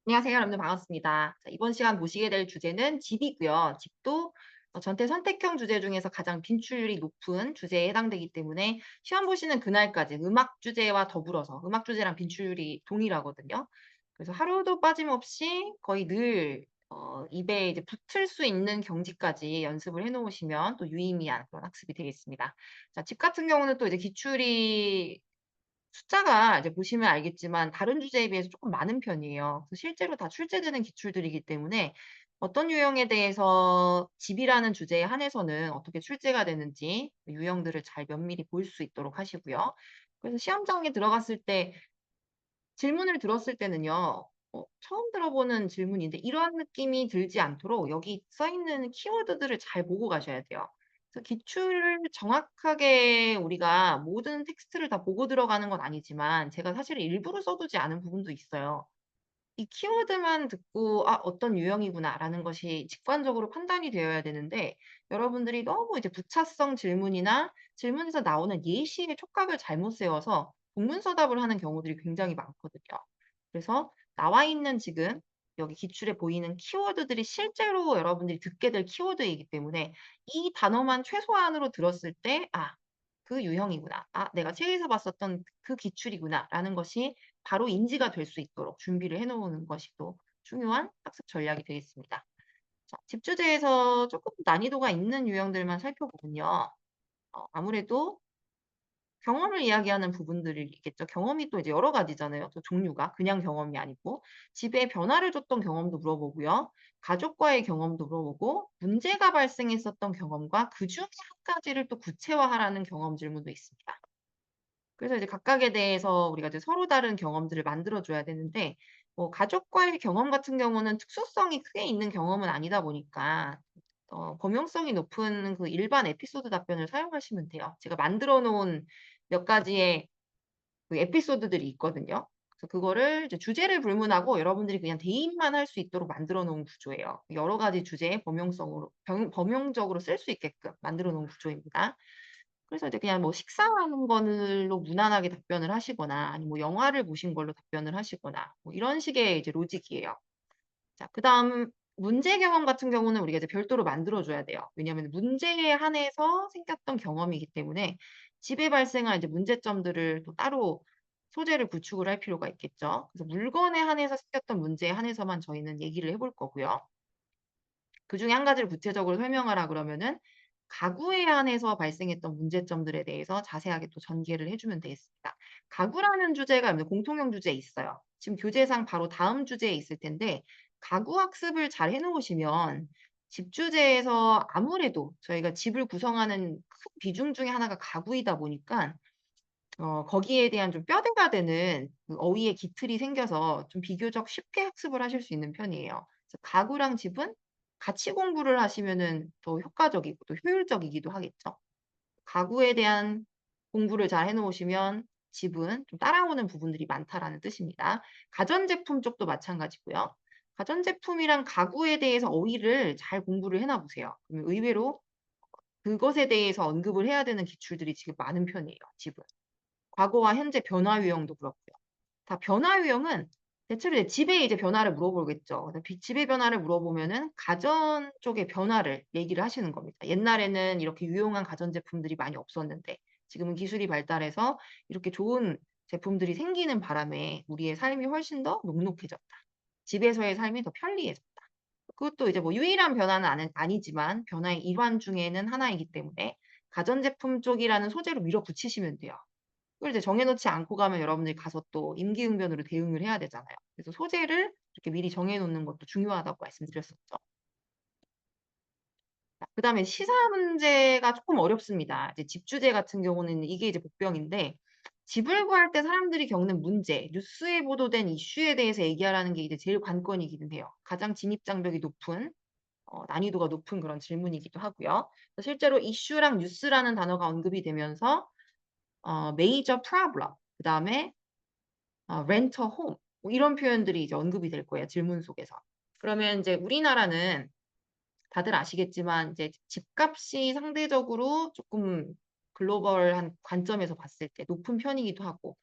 안녕하세요. 여러분들 반갑습니다. 자, 이번 시간 보시게 될 주제는 집이고요. 집도 전체 선택형 주제 중에서 가장 빈출률이 높은 주제에 해당되기 때문에 시험 보시는 그날까지 음악 주제와 더불어서 음악 주제랑 빈출률이 동일하거든요. 그래서 하루도 빠짐없이 거의 늘 입에 이제 붙을 수 있는 경지까지 연습을 해 놓으시면 또 유의미한 그런 학습이 되겠습니다. 자, 집 같은 경우는 또 이제 기출이 숫자가 이제 보시면 알겠지만 다른 주제에 비해서 쪼끔 많은 편이에요. 그래서 실제로 다 출제되는 기출들이기 때문에 어떤 유형에 대해서 집이라는 주제에 한해서는 어떻게 출제가 되는지 그 유형들을 잘 면밀히 볼 수 있도록 하시고요. 그래서 시험장에 들어갔을 때 질문을 들었을 때는요. 처음 들어보는 질문인데 이러한 느낌이 들지 않도록 여기 써 있는 키워드들을 잘 보고 가셔야 돼요. 그래서 기출을 정확하게 우리가 모든 텍스트를 다 보고 들어가는 건 아니지만 제가 사실 일부러 써 두지 않은 부분도 있어요. 이 키워드만 듣고 '아 어떤 유형이구나.'라는 것이 직관적으로 판단이 되어야 되는데 여러분들이 너무 이제 부차성 질문이나 질문에서 나오는 예시의 촉각을 잘못 세워서 동문서답을 하는 경우들이 굉장히 많거든요. 그래서 나와 있는 지금 여기 기출에 보이는 키워드들이 실제로 여러분들이 듣게 될 키워드이기 때문에 이 단어만 최소한으로 들었을 때 '아 그 유형이구나. 아 내가 책에서 봤었던 그 기출이구나.'라는 것이 바로 인지가 될 수 있도록 준비를 해 놓는 것이 또 중요한 학습 전략이 되겠습니다. 자, 집 주제에서 조금 난이도가 있는 유형들만 살펴보면요. 아무래도 경험을 이야기하는 부분들이 있겠죠. 경험이 또 이제 여러 가지잖아요. 또 종류가 그냥 경험이 아니고 집에 변화를 줬던 경험도 물어보고요. 가족과의 경험도 물어보고 문제가 발생했었던 경험과 그중에 한 가지를 또 구체화하라는 경험 질문도 있습니다. 그래서 이제 각각에 대해서 우리가 이제 서로 다른 경험들을 만들어 줘야 되는데 가족과의 경험 같은 경우는 특수성이 크게 있는 경험은 아니다 보니까 범용성이 높은 그 일반 에피소드 답변을 사용하시면 돼요. 제가 만들어 놓은 몇 가지의 그 에피소드들이 있거든요. 그래서 그거를 이제 주제를 불문하고 여러분들이 그냥 대입만 할 수 있도록 만들어 놓은 구조예요. 여러 가지 주제의 범용성으로 범용적으로 쓸 수 있게끔 만들어 놓은 구조입니다. 그래서 이제 그냥 뭐 식사하는 걸로 무난하게 답변을 하시거나 아니면 뭐 영화를 보신 걸로 답변을 하시거나 뭐 이런 식의 이제 로직이에요. 자, 그다음 문제 경험 같은 경우는 우리가 이제 별도로 만들어 줘야 돼요. 왜냐하면 문제에 한해서 생겼던 경험이기 때문에 집에 발생한 이제 문제점들을 또 따로 소재를 구축을 할 필요가 있겠죠. 그래서 물건에 한해서 생겼던 문제에 한해서만 저희는 얘기를 해볼 거고요. 그중에 한 가지를 구체적으로 설명하라 그러면은 가구에 한해서 발생했던 문제점들에 대해서 자세하게 또 전개를 해 주면 되겠습니다. 가구라는 주제가 공통형 주제에 있어요. 지금 교재상 바로 다음 주제에 있을 텐데 가구 학습을 잘 해 놓으시면 집 주제에서 아무래도 저희가 집을 구성하는 큰 비중 중에 하나가 가구이다 보니까 거기에 대한 좀 뼈대가 되는 그 어휘의 기틀이 생겨서 좀 비교적 쉽게 학습을 하실 수 있는 편이에요. 그래서 가구랑 집은 같이 공부를 하시면은 더 효과적이고 또 효율적이기도 하겠죠. 가구에 대한 공부를 잘 해 놓으시면 집은 좀 따라오는 부분들이 많다라는 뜻입니다. 가전제품 쪽도 마찬가지고요. 가전제품이랑 가구에 대해서 어휘를 잘 공부를 해놔 보세요. 그러면 의외로 그것에 대해서 언급을 해야 되는 기출들이 지금 많은 편이에요, 집은. 과거와 현재 변화 유형도 그렇고요. 다 변화 유형은 대체로 이제 집의 이제 변화를 물어보겠죠. 그래서 집의 변화를 물어보면은 가전 쪽의 변화를 얘기를 하시는 겁니다. 옛날에는 이렇게 유용한 가전제품들이 많이 없었는데 지금은 기술이 발달해서 이렇게 좋은 제품들이 생기는 바람에 우리의 삶이 훨씬 더 녹록해졌다. 집에서의 삶이 더 편리해졌다. 그것도 이제 뭐 유일한 변화는 아니지만 변화의 일환 중에는 하나이기 때문에 가전제품 쪽이라는 소재로 밀어붙이시면 돼요. 그걸 이제 정해 놓지 않고 가면 여러분들이 가서 또 임기응변으로 대응을 해야 되잖아요. 그래서 소재를 이렇게 미리 정해 놓는 것도 중요하다고 말씀드렸었죠. 자, 그다음에 시사 문제가 쪼끔 어렵습니다. 이제 집 주제 같은 경우는 이게 이제 복병인데 집을 구할 때 사람들이 겪는 문제, 뉴스에 보도된 이슈에 대해서 얘기하라는 게 이제 제일 관건이기는 해요. 가장 진입 장벽이 높은 난이도가 높은 그런 질문이기도 하고요. 실제로 이슈랑 뉴스라는 단어가 언급이 되면서 major problem 그다음에 rent a home 뭐 이런 표현들이 이제 언급이 될 거예요, 질문 속에서. 그러면 인제 우리나라는 다들 아시겠지만 이제 집값이 상대적으로 쪼끔 글로벌한 관점에서 봤을 때 높은 편이기도 하고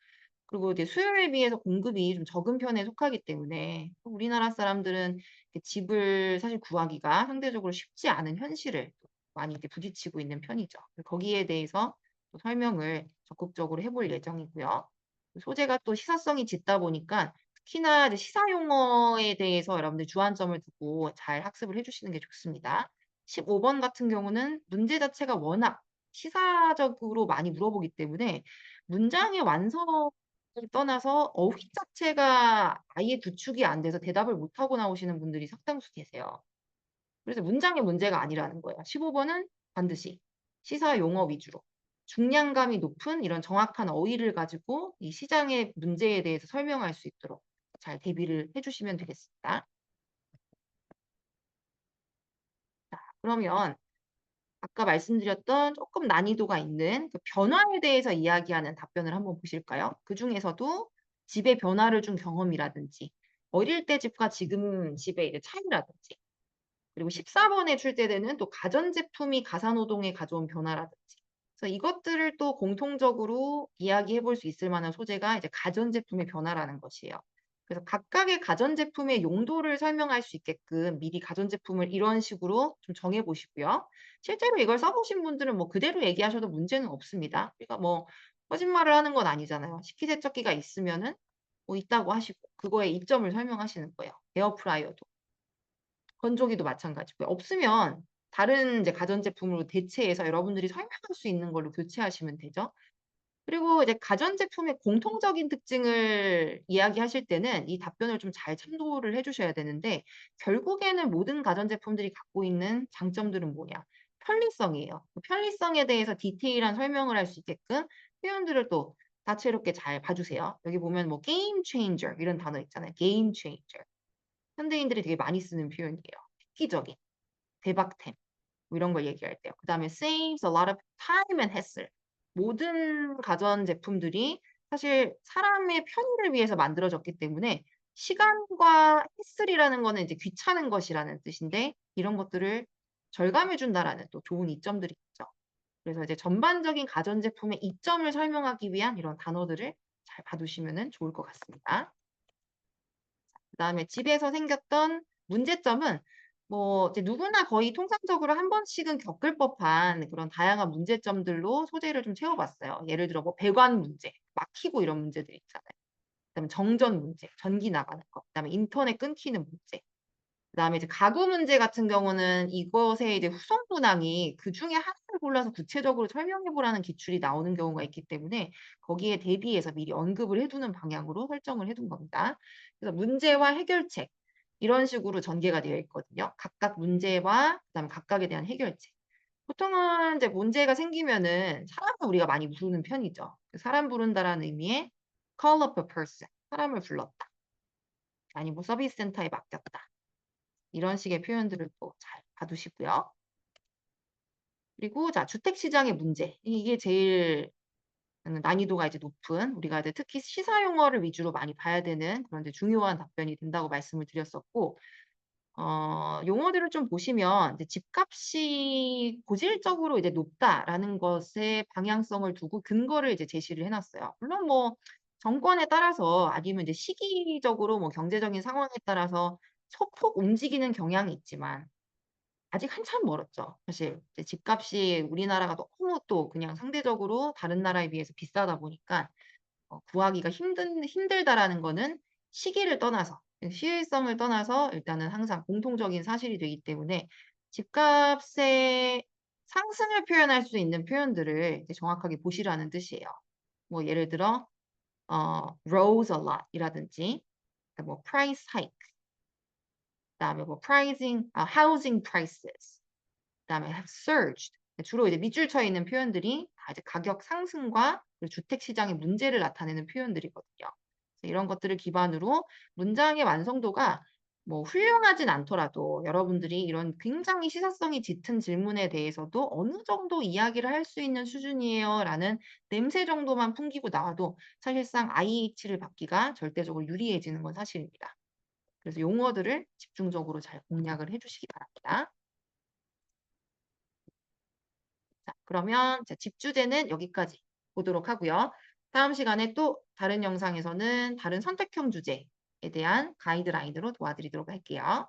그리고 이제 수요에 비해서 공급이 좀 적은 편에 속하기 때문에 우리나라 사람들은 이렇게 집을 사실 구하기가 상대적으로 쉽지 않은 현실을 많이 이제 부딪히고 있는 편이죠. 거기에 대해서 또 설명을 적극적으로 해볼 예정이고요. 소재가 또 시사성이 짙다 보니까 특히나 이제 시사 용어에 대해서 여러분들 주안점을 두고 잘 학습을 해주시는 게 좋습니다. 15번 같은 경우는 문제 자체가 워낙 시사적으로 많이 물어보기 때문에 문장의 완성을 떠나서 어휘 자체가 아예 구축이 안 돼서 대답을 못하고 나오시는 분들이 상당수 계세요. 그래서 문장의 문제가 아니라는 거예요. 15번은 반드시 시사 용어 위주로 중량감이 높은 이런 정확한 어휘를 가지고 이 시장의 문제에 대해서 설명할 수 있도록 잘 대비를 해주시면 되겠습니다. 자, 그러면 아까 말씀드렸던 조금 난이도가 있는 그 변화에 대해서 이야기하는 답변을 한번 보실까요? 그중에서도 집의 변화를 준 경험이라든지 어릴 때 집과 지금 집의 이제 차이라든지 그리고 14번에 출제되는 또 가전제품이 가사노동에 가져온 변화라든지 그래서 이것들을 또 공통적으로 이야기해 볼 수 있을 만한 소재가 이제 가전제품의 변화라는 것이에요. 그래서 각각의 가전제품의 용도를 설명할 수 있게끔 미리 가전제품을 이런 식으로 좀 정해 보시고요. 실제로 이걸 써보신 분들은 뭐 그대로 얘기하셔도 문제는 없습니다. 우리가 뭐 거짓말을 하는 건 아니잖아요. 식기세척기가 있으면은 뭐 있다고 하시고 그거의 이점을 설명하시는 거예요. 에어프라이어도. 건조기도 마찬가지고요. 없으면 다른 이제 가전제품으로 대체해서 여러분들이 설명할 수 있는 걸로 교체하시면 되죠. 그리고 이제 가전제품의 공통적인 특징을 이야기하실 때는 이 답변을 좀 잘 참고를 해 주셔야 되는데 결국에는 모든 가전제품들이 갖고 있는 장점들은 뭐냐? 편리성이에요. 그 편리성에 대해서 디테일한 설명을 할 수 있게끔 표현들을 또 다채롭게 잘 봐 주세요. 여기 보면 뭐 게임 체인저 이런 단어 있잖아요. 게임 체인저. 현대인들이 되게 많이 쓰는 표현이에요. 획기적인, 대박템 뭐 이런 걸 얘기할 때요. 그다음에 saves a lot of time and hassle. 모든 가전제품들이 사실 사람의 편의를 위해서 만들어졌기 때문에 시간과 hassle이라는 거는 이제 귀찮은 것이라는 뜻인데 이런 것들을 절감해 준다라는 또 좋은 이점들이 있죠. 그래서 이제 전반적인 가전제품의 이점을 설명하기 위한 이런 단어들을 잘 봐두시면은 좋을 것 같습니다. 그다음에 집에서 생겼던 문제점은 뭐 이제 누구나 거의 통상적으로 한 번씩은 겪을 법한 그런 다양한 문제점들로 소재를 좀 채워봤어요. 예를 들어 뭐 배관 문제, 막히고 이런 문제들 있잖아요. 그다음에 정전 문제, 전기 나가는 거, 그다음에 인터넷 끊기는 문제. 그다음에 이제 가구 문제 같은 경우는 이것의 이제 후속 문항이 그중에 하나를 골라서 구체적으로 설명해 보라는 기출이 나오는 경우가 있기 때문에 거기에 대비해서 미리 언급을 해 두는 방향으로 설정을 해둔 겁니다. 그래서 문제와 해결책 이런 식으로 전개가 되어 있거든요. 각각 문제와 그다음에 각각에 대한 해결책. 보통은 이제 문제가 생기면은 사람을 우리가 많이 부르는 편이죠. 사람 부른다라는 의미의 call up a person, 사람을 불렀다. 아니 뭐 서비스 센터에 맡겼다. 이런 식의 표현들을 또 잘 봐두시고요. 그리고 자 주택 시장의 문제. 이게 제일 난이도가 이제 높은 우리가 이제 특히 시사 용어를 위주로 많이 봐야 되는 그런 이제 중요한 답변이 된다고 말씀을 드렸었고 용어들을 좀 보시면 이제 집값이 고질적으로 이제 높다라는 것에 방향성을 두고 근거를 이제 제시를 해 놨어요. 물론 뭐 정권에 따라서 아니면 이제 시기적으로 뭐 경제적인 상황에 따라서 소폭 움직이는 경향이 있지만 아직 한참 멀었죠. 사실 이제 집값이 우리나라가 너무 또 그냥 상대적으로 다른 나라에 비해서 비싸다 보니까 구하기가 힘들다라는 거는 시기를 떠나서 시일성을 떠나서 일단은 항상 공통적인 사실이 되기 때문에 집값의 상승을 표현할 수 있는 표현들을 이제 정확하게 보시라는 뜻이에요. 뭐 예를 들어 rose a lot 이라든지 뭐 price hike 그다음에 뭐 housing prices 그다음에 have surged. 주로 이제 밑줄 쳐 있는 표현들이 다 이제 가격 상승과 그리고 주택 시장의 문제를 나타내는 표현들이거든요. 그래서 이런 것들을 기반으로 문장의 완성도가 뭐 훌륭하진 않더라도 여러분들이 이런 굉장히 시사성이 짙은 질문에 대해서도 어느 정도 이야기를 할 수 있는 수준이에요라는 냄새 정도만 풍기고 나와도 사실상 IH를 받기가 절대적으로 유리해지는 건 사실입니다. 그래서 용어들을 집중적으로 잘 공략을 해 주시기 바랍니다. 자, 그러면 자, 집 주제는 여기까지 보도록 하고요. 다음 시간에 또 다른 영상에서는 다른 선택형 주제에 대한 가이드라인으로 도와드리도록 할게요.